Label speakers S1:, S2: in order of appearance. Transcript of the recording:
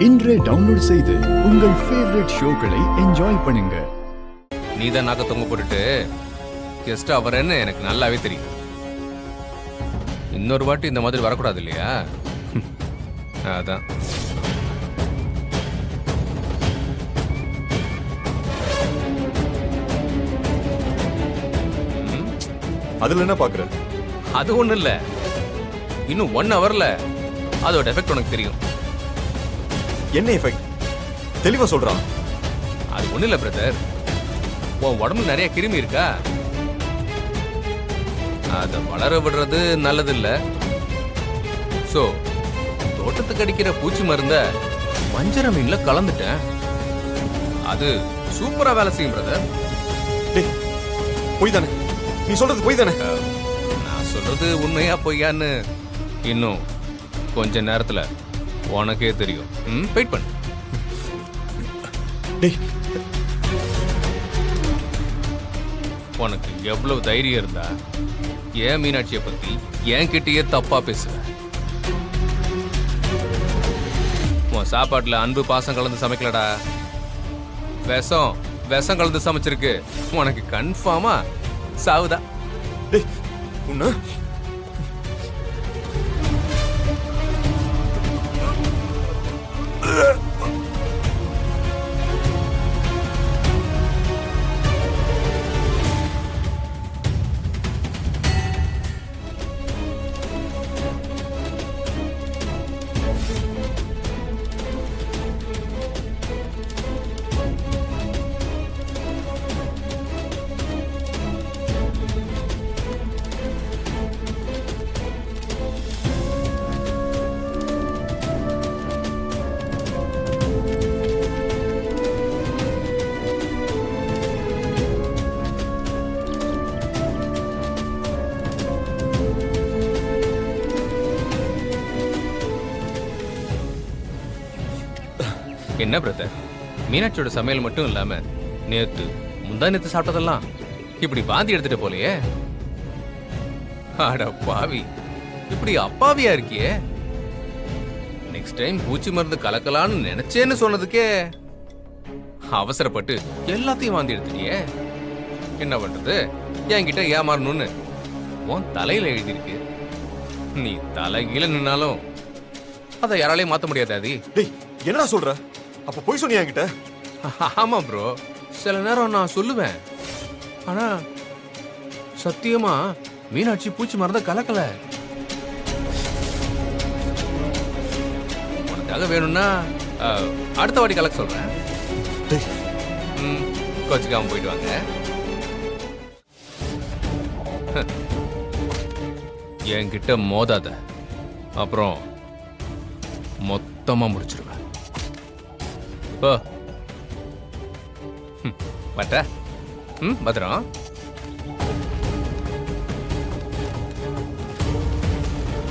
S1: இன்றே டவுன்லோட் செய்து உங்கள் ஃபேவரட் ஷோக்களை என்ஜாய் பண்ணுங்க.
S2: நீதான் நாக்க தொங்க போட்டுட்டு கெஸ்டா வரேன்னு எனக்கு நல்லாவே தெரியும். இன்னொரு வாட்டி இந்த மாதிரி வரக்கூடாது இல்லையா? அதான்.
S3: அதுல என்ன பாக்குற?
S2: அது ஒண்ணு இல்ல, இன்னும் 1 ஹவர்ல அதோட எஃபெக்ட் உனக்கு தெரியும்.
S3: என்ன எஃபெக்ட்? தெளிவா சொல்றான்.
S2: அது ஒண்ணு இல்ல பிரதர், உன் உடம்புல நிறைய கிருமி இருக்கா, அத வளர விடுறது நல்லது இல்ல. சோ தோட்டத்துக்கு அடிக்கிற பூச்சி மருந்த வஞ்சர மீன்ல கலந்துட்டேன். அது சூப்பரா வேலை செய்யும் பிரதர்.
S3: டேய், போய் தானே நீ சொல்றது? போய் தானே?
S2: நான் சொல்றது உண்மையா பொய்யான்னு இன்னும் கொஞ்ச நேரத்துல உனக்கே தெரியும். வெயிட் பண்ணு.
S3: டேய்,
S2: உனக்கு எவ்வளவு தைரியம் இருந்தா ஏன் மீனாட்சியை பத்தி என் கிட்டயே தப்பா பேசுவ? உன் சாப்பாட்டுல அன்பு பாசம் கலந்து சமைக்கலடா, விஷம் கலந்து சமைச்சிருக்கு. உனக்கு கன்ஃபார்மா சாவுதா.
S3: டேய், உன்ன
S2: என்ன பிரதர், மீனாட்சியோட சமையல் மட்டும் இல்லாம நேத்து முந்தானத்து சாப்பிட்டதெல்லாம் இப்படி வாந்தி எடுத்துட்டு போலையே? அட பாவி, இப்படி அப்பாவியா இருக்கியே. நெக்ஸ்ட் டைம் பூச்சி மருந்து கலக்கலான்னு நினைச்சேன்னு சொன்னதுக்கே அவசரப்பட்டு எல்லாத்தையும் வாந்தி எடுத்துட்டியே. என்ன பண்றது, என்கிட்ட ஏமாறணும்னு உன் தலையில எழுதியிருக்கு. நீ தலைகீழ நின்னாலும் அதை யாராலையும் மாத்த முடியாது. அது
S3: டேய், என்னடா சொல்ற? அப்ப போய் சொன்னியா என்கிட்ட?
S2: ஆமா ப்ரோ, சில நேரம் நான் சொல்லுவேன், ஆனா சத்தியமா மீனாட்சி பூச்சி மருந்த கலக்கல. உனக்காக வேணும்னா அடுத்த வாட்டி கலக்க சொல்றேன். கோச்சுக்காம போயிட்டு வாங்க. என்கிட்ட மோதாத, அப்புறம் மொத்தமா முடிச்சிருவேன். பட்டா பத்திரம்.